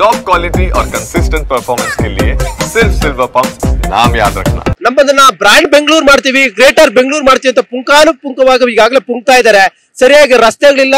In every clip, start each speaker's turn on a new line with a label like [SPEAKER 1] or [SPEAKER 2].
[SPEAKER 1] Top quality और consistent performance के लिए सिर्फ सिल्वर पंप नाम याद रखना।
[SPEAKER 2] ನಮ್ಮದನ್ನ ಬ್ರಾಂಡ್ ಬೆಂಗಳೂರು ಮಾಡ್ತೀವಿ, ಗ್ರೇಟರ್ ಬೆಂಗಳೂರು ಮಾಡ್ತೀವಿ ಅಂತ ಪುಂಖಾನುಪುಂಖವಾಗಿ ಈಗಾಗಲೇ ಪುಂಕ್ತಾ ಇದ್ದಾರೆ. ಸರಿಯಾಗಿ ರಸ್ತೆಗಳಿಲ್ಲ,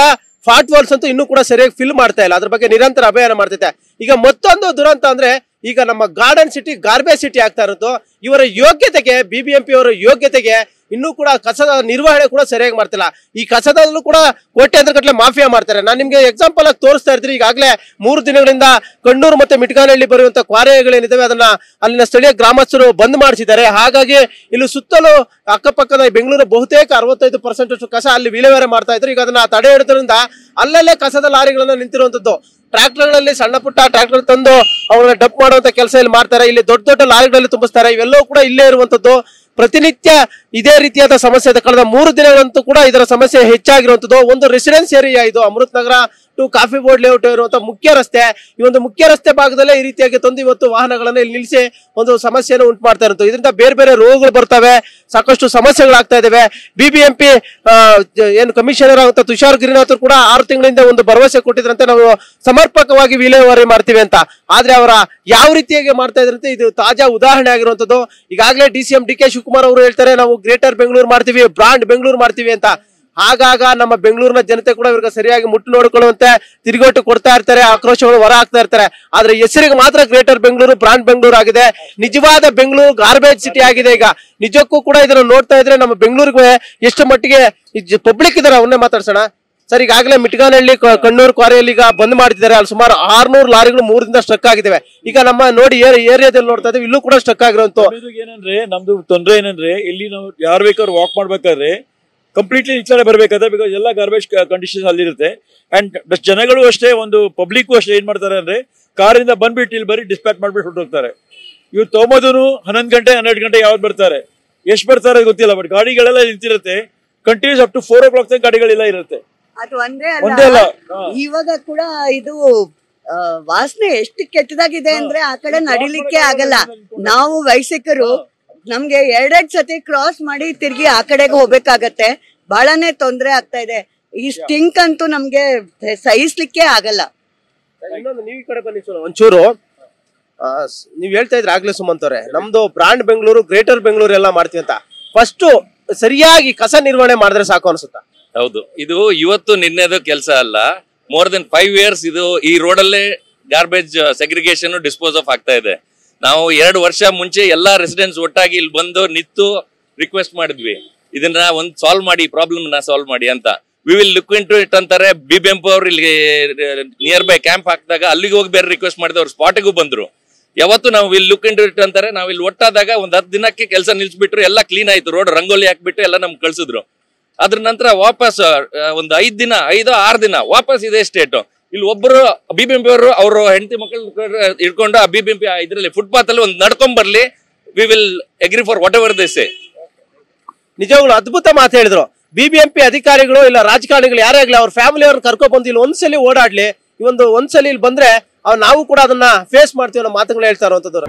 [SPEAKER 2] ಫಾಟ್ ವಾಲ್ಸ್ ಅಂತೂ ಇನ್ನೂ ಕೂಡ ಸರಿಯಾಗಿ ಫಿಲ್ ಮಾಡ್ತಾ ಇಲ್ಲ. ಅದ್ರ ಬಗ್ಗೆ ನಿರಂತರ ಅಭಿಯಾನ ಮಾಡ್ತೈತೆ. ಈಗ ಮತ್ತೊಂದು ದುರಂತ ಅಂದ್ರೆ ಈಗ ನಮ್ಮ ಗಾರ್ಡನ್ ಸಿಟಿ ಗಾರ್ಬೇಜ್ ಸಿಟಿ ಆಗ್ತಾ ಇರೋದು. ಇವರ ಯೋಗ್ಯತೆಗೆ ಬಿಬಿಎಂಪಿ ಅವರ ಯೋಗ್ಯತೆಗೆ ಇನ್ನೂ ಕೂಡ ಕಸದ ನಿರ್ವಹಣೆ ಕೂಡ ಸರಿಯಾಗಿ ಮಾಡ್ತಿಲ್ಲ. ಈ ಕಸದಲ್ಲೂ ಕೂಡ ಕೋಟ್ಯಾಂತರ ಗಟ್ಟಲೆ ಮಾಫಿಯಾ ಮಾಡ್ತಾರೆ. ನಾನು ನಿಮ್ಗೆ ಎಕ್ಸಾಂಪಲ್ ಆಗಿ ತೋರಿಸ್ತಾ ಇರ್ತೀನಿ. ಈಗಾಗಲೇ 3 ದಿನಗಳಿಂದ ಕಣ್ಣೂರು ಮತ್ತೆ ಮಿಟ್ಗಾನಹಳ್ಳಿ ಬರುವಂತ ಕ್ವಾರೆಗಳೇನಿದಾವೆ ಅದನ್ನ ಅಲ್ಲಿನ ಸ್ಥಳೀಯ ಗ್ರಾಮಸ್ಥರು ಬಂದ್ ಮಾಡಿಸಿದ್ದಾರೆ. ಹಾಗಾಗಿ ಇಲ್ಲಿ ಸುತ್ತಲೂ ಅಕ್ಕಪಕ್ಕದ ಬೆಂಗಳೂರು ಬಹುತೇಕ 65% ಕಸ ಅಲ್ಲಿ ವಿಲೇವಾರಿ ಮಾಡ್ತಾ ಇದ್ರು. ಈಗ ಅದನ್ನ ತಡೆ ಹಿಡಿದ್ರಿಂದ ಅಲ್ಲಲ್ಲೇ ಕಸದ ಲಾರಿಗಳನ್ನ ನಿಂತಿರುವಂತದ್ದು. ಟ್ರಾಕ್ಟರ್ಗಳಲ್ಲಿ ಸಣ್ಣ ಪುಟ್ಟ ಟ್ರಾಕ್ಟರ್ ತಂದು ಅವ್ರನ್ನ ಡಂಪ್ ಮಾಡುವಂತ ಕೆಲಸ ಇಲ್ಲಿ ಮಾಡ್ತಾರೆ. ಇಲ್ಲಿ ದೊಡ್ಡ ದೊಡ್ಡ ಲಾರಿಗಳಲ್ಲಿ ತುಂಬಿಸ್ತಾರೆ. ಇವೆಲ್ಲವೂ ಕೂಡ ಇಲ್ಲೇ ಇರುವಂತದ್ದು. ಪ್ರತಿನಿತ್ಯ ಇದೇ ರೀತಿಯಾದ ಸಮಸ್ಯೆ ಇದೆ. ಕಳೆದ 3 ದಿನಗಳಂತೂ ಕೂಡ ಇದರ ಸಮಸ್ಯೆ ಹೆಚ್ಚಾಗಿರುವಂತದ್ದು. ಒಂದು ರೆಸಿಡೆನ್ಸ್ ಏರಿಯಾ ಇದು, ಅಮೃತ್ ನಗರ ಟು ಕಾಫಿ ಬೋರ್ಡ್ ಲೇಔಟ್ ಇರುವಂತಹ ಮುಖ್ಯ ರಸ್ತೆ. ಈ ಒಂದು ಮುಖ್ಯ ರಸ್ತೆ ಭಾಗದಲ್ಲೇ ಈ ರೀತಿಯಾಗಿ ತಂದು ಇವತ್ತು ವಾಹನಗಳನ್ನ ಇಲ್ಲಿ ನಿಲ್ಲಿಸಿ ಒಂದು ಸಮಸ್ಯೆಯನ್ನು ಉಂಟು ಮಾಡ್ತಾ ಇರುವಂತ. ಇದರಿಂದ ಬೇರೆ ಬೇರೆ ರೋಗಗಳು ಬರ್ತವೆ, ಸಾಕಷ್ಟು ಸಮಸ್ಯೆಗಳಾಗ್ತಾ ಇದಾವೆ. ಬಿಬಿಎಂಪಿ ಏನು ಕಮಿಷನರ್ ಆಗುತ್ತ ತುಷಾರ್ ಗಿರಿನಾಥ್ ಕೂಡ 6 ತಿಂಗಳಿಂದ ಒಂದು ಭರವಸೆ ಕೊಟ್ಟಿದ್ರಂತೆ, ನಾವು ಸಮರ್ಪಕವಾಗಿ ವಿಲೇವಾರಿ ಮಾಡ್ತೀವಿ ಅಂತ. ಆದ್ರೆ ಅವರ ಯಾವ ರೀತಿಯಾಗಿ ಮಾಡ್ತಾ ಇದ್ರಂತೆ ಇದು ತಾಜಾ ಉದಾಹರಣೆ ಆಗಿರುವಂತದ್ದು. ಈಗಾಗಲೇ DCM DK ಶಿವಕುಮಾರ್ ಅವರು ಹೇಳ್ತಾರೆ, ನಾವು ಗ್ರೇಟರ್ ಬೆಂಗಳೂರು ಮಾಡ್ತೀವಿ, ಬ್ರಾಂಡ್ ಬೆಂಗಳೂರು ಮಾಡ್ತೀವಿ ಅಂತ. ಆಗಾಗ ನಮ್ಮ ಬೆಂಗಳೂರಿನ ಜನತೆ ಕೂಡ ಇವ್ರಿಗೆ ಸರಿಯಾಗಿ ಮುಟ್ಟು ನೋಡಿಕೊಳ್ಳುವಂತೆ ತಿರುಗೇಟು ಕೊಡ್ತಾ ಇರ್ತಾರೆ, ಆಕ್ರೋಶಗಳು ಹೊರ ಹಾಕ್ತಾ ಇರ್ತಾರೆ. ಆದ್ರೆ ಹೆಸರಿಗೆ ಮಾತ್ರ ಗ್ರೇಟರ್ ಬೆಂಗಳೂರು ಬ್ರಾಂಡ್ ಬೆಂಗಳೂರು ಆಗಿದೆ. ನಿಜವಾದ ಬೆಂಗಳೂರು ಗಾರ್ಬೇಜ್ ಸಿಟಿ ಆಗಿದೆ. ಈಗ ನಿಜಕ್ಕೂ ಕೂಡ ಇದನ್ನು ನೋಡ್ತಾ ಇದ್ರೆ ನಮ್ಮ ಬೆಂಗಳೂರಿಗೆ ಎಷ್ಟು ಮಟ್ಟಿಗೆ ಪಬ್ಲಿಕ್ ಇದಾರೆ ಅವನ್ನೇ ಮಾತಾಡ್ಸೋಣ ಸರ್. ಈಗಾಗಲೇ ಮಿಟ್ಗಾನಹಳ್ಳಿ ಕಣ್ಣೂರು ಕ್ವಾರಿಯಲ್ಲಿ ಈಗ ಬಂದ್ ಮಾಡ್ತಿದ್ದಾರೆ. ಅಲ್ಲಿ ಸುಮಾರು 600 ಲಾರಿಗಳು 3 ದಿನ ಸ್ಟ್ರಕ್ ಆಗಿದ್ದಾವೆ. ಈಗ ನಮ್ಮ ನೋಡಿ ಏರಿಯಾದಲ್ಲಿ ನೋಡ್ತಾ ಇದ್ದೀವಿ, ಇಲ್ಲೂ ಕೂಡ ಸ್ಟ್ರಕ್ ಆಗಿರುವಂತ.
[SPEAKER 3] ಏನಂದ್ರೆ ನಮ್ದು ತೊಂದರೆ ಏನಂದ್ರೆ ಇಲ್ಲಿ ನಾವು ಯಾರು ಬೇಕಾದ್ರೂ ವಾಕ್ ಮಾಡ್ಬೇಕಾದ್ರೆ ಕಂಪ್ಲೀಟ್ಲಿ ಈಚೆ ಬರ್ಬೇಕಾದ್ರೆ ಬಿಕಾಸ್ ಎಲ್ಲ ಗಾರ್ಬೇಜ್ ಕಂಡೀಷನ್ ಅಲ್ಲಿರುತ್ತೆ. ಅಂಡ್ ಜನಗಳು ಅಷ್ಟೇ, ಒಂದು ಪಬ್ಲಿಕ್ ಅಷ್ಟೇ ಏನ್ ಮಾಡ್ತಾರೆ ಅಂದ್ರೆ ಕಾರಿಂದ ಬಂದ್ಬಿಟ್ಟು ಇಲ್ಲಿ ಬರೀ ಡಿಸ್ಪ್ಯಾಚ್ ಮಾಡ್ಬಿಟ್ಟು ಹೊರಟೋಗ್ತಾರೆ. ಇವ್ರು ತೊಗೊಂಬೋದನು 11 ಗಂಟೆ 12 ಗಂಟೆ ಯಾವ್ದು ಬರ್ತಾರೆ, ಎಷ್ಟು ಬರ್ತಾರೆ ಗೊತ್ತಿಲ್ಲ. ಬಟ್ ಗಾಡಿಗಳೆಲ್ಲ ನಿಂತಿರುತ್ತೆ ಕಂಟಿನ್ಯೂಸ್ ಅಪ್ ಟು 4 o'clock ತನಕ ಗಾಡಿಗಳೆಲ್ಲ ಇರುತ್ತೆ.
[SPEAKER 4] ಅದು ಒಂದೇ ಅಲ್ಲ, ಇವಾಗ ಕೂಡ ಇದು ವಾಸನೆ ಎಷ್ಟು ಕೆಟ್ಟದಾಗಿದೆ ಅಂದ್ರೆ ಆ ಕಡೆ ನಡಿಲಿಕ್ಕೆ ಆಗಲ್ಲ. ನಾವು ವಯಸ್ಸಿಕರು ನಮ್ಗೆ 2 ಸತಿ ಕ್ರಾಸ್ ಮಾಡಿ ತಿರ್ಗಿ ಆ ಕಡೆಗೆ ಹೋಗ್ಬೇಕಾಗತ್ತೆ. ಬಹಳನೇ ತೊಂದರೆ ಆಗ್ತಾ ಇದೆ. ಈ ಸ್ಟಿಂಕ್ ಅಂತೂ ನಮ್ಗೆ ಸಹಿಸ್ಲಿಕ್ಕೆ ಆಗಲ್ಲ.
[SPEAKER 2] ನೀವು ಈ ಕಡೆ ಬನ್ನಿ ಒಂಚೂರು. ನೀವ್ ಹೇಳ್ತಾ ಇದ್ರೆ ಆಗ್ಲೇ ಸುಮಂತ್ ಅವ್ರೆ, ನಮ್ದು ಬ್ರಾಂಡ್ ಬೆಂಗಳೂರು ಗ್ರೇಟರ್ ಬೆಂಗಳೂರು ಎಲ್ಲ ಮಾಡ್ತೀವಿ ಅಂತ. ಫಸ್ಟ್ ಸರಿಯಾಗಿ ಕಸ ನಿರ್ವಹಣೆ ಮಾಡಿದ್ರೆ ಸಾಕು ಅನ್ಸುತ್ತಾ?
[SPEAKER 5] ಹೌದು, ಇದು ಇವತ್ತು ನಿನ್ನೆದು ಕೆಲಸ ಅಲ್ಲ. ಮೋರ್ ದೆನ್ 5 years ಇದು ಈ ರೋಡಲ್ಲೇ ಗಾರ್ಬೇಜ್ ಸೆಗ್ರಿಗೇಷನ್ ಡಿಸ್ಪೋಸ್ ಆಫ್ ಆಗ್ತಾ ಇದೆ. ನಾವು 2 ವರ್ಷ ಮುಂಚೆ ಎಲ್ಲಾ ರೆಸಿಡೆಂಟ್ಸ್ ಒಟ್ಟಾಗಿ ಇಲ್ಲಿ ಬಂದು ನಿಂತು ರಿಕ್ವೆಸ್ಟ್ ಮಾಡಿದ್ವಿ, ಇದನ್ನ ಒಂದು ಸಾಲ್ವ್ ಮಾಡಿ, ಪ್ರಾಬ್ಲಮ್ ನ ಸಾಲ್ವ್ ಮಾಡಿ ಅಂತ. We will look into it ಇಟ್ ಅಂತಾರೆ. ಬಿಬಿಎಂಪಿ ಅವ್ರು ಇಲ್ಲಿ ನಿಯರ್ ಬೈ ಕ್ಯಾಂಪ್ ಹಾಕಿದಾಗ ಅಲ್ಲಿಗೆ ಹೋಗಿ ಬೇರೆ ರಿಕ್ವೆಸ್ಟ್ ಮಾಡಿದ್ರು, ಅವ್ರು ಸ್ಪಾಟಿಗೂ ಬಂದ್ರು. ಯಾವತ್ತು ನಾವು ವಿಲ್ ಲುಕ್ ಇನ್ ಟು ಇಟ್ ಅಂತಾರೆ. ನಾವು ಇಲ್ಲಿ ಒಟ್ಟಾದಾಗ ಒಂದು 10 ದಿನಕ್ಕೆ ಕೆಲಸ ನಿಲ್ಸ್ಬಿಟ್ರು, ಎಲ್ಲ ಕ್ಲೀನ್ ಆಯ್ತು, ರೋಡ್ ರಂಗೋಲಿ ಹಾಕ್ಬಿಟ್ಟು ಎಲ್ಲ ನಮ್ಗೆ ಕಳ್ಸಿದ್ರು. ಅದ್ರ ನಂತರ ವಾಪಸ್ ಒಂದು 5 ದಿನ 5-6 ದಿನ ವಾಪಸ್ ಇದೇ ಸ್ಟೇಟ್. ಇಲ್ಲಿ ಒಬ್ಬರು ಬಿಬಿಎಂಪಿ ಅವರು ಅವ್ರ ಹೆಂಡತಿ ಮಕ್ಕಳು ಇಟ್ಕೊಂಡು ಆ ಬಿಬಿಎಂಪಿ ಇದ್ರಲ್ಲಿ ಫುಟ್ಪಾತ್ ಅಲ್ಲಿ ಒಂದು ನಡ್ಕೊಂಡ್ ಬರ್ಲಿ, we will agree for what ever they say.
[SPEAKER 2] ನಿಜವಾಗ್ಲೂ ಅದ್ಭುತ ಮಾತು ಹೇಳಿದ್ರು. ಬಿಬಿಎಂಪಿ ಅಧಿಕಾರಿಗಳು ಇಲ್ಲ ರಾಜಕಾರಣಿಗಳು ಯಾರೇ ಆಗ್ಲಿ ಅವ್ರ ಫ್ಯಾಮಿಲಿ ಅವ್ರನ್ನ ಕರ್ಕೊಂಡ್ ಬಂದು ಇಲ್ಲಿ ಒಂದ್ಸಲಿ ಓಡಾಡ್ಲಿ, ಈ ಒಂದು ಒಂದ್ಸಲಿ ಇಲ್ಲಿ ಬಂದ್ರೆ ನಾವು ಕೂಡ ಅದನ್ನ ಫೇಸ್ ಮಾಡ್ತೀವಿ ಅನ್ನೋ ಮಾತುಗಳು ಹೇಳ್ತಾ ಇರುವಂತದ್ದು.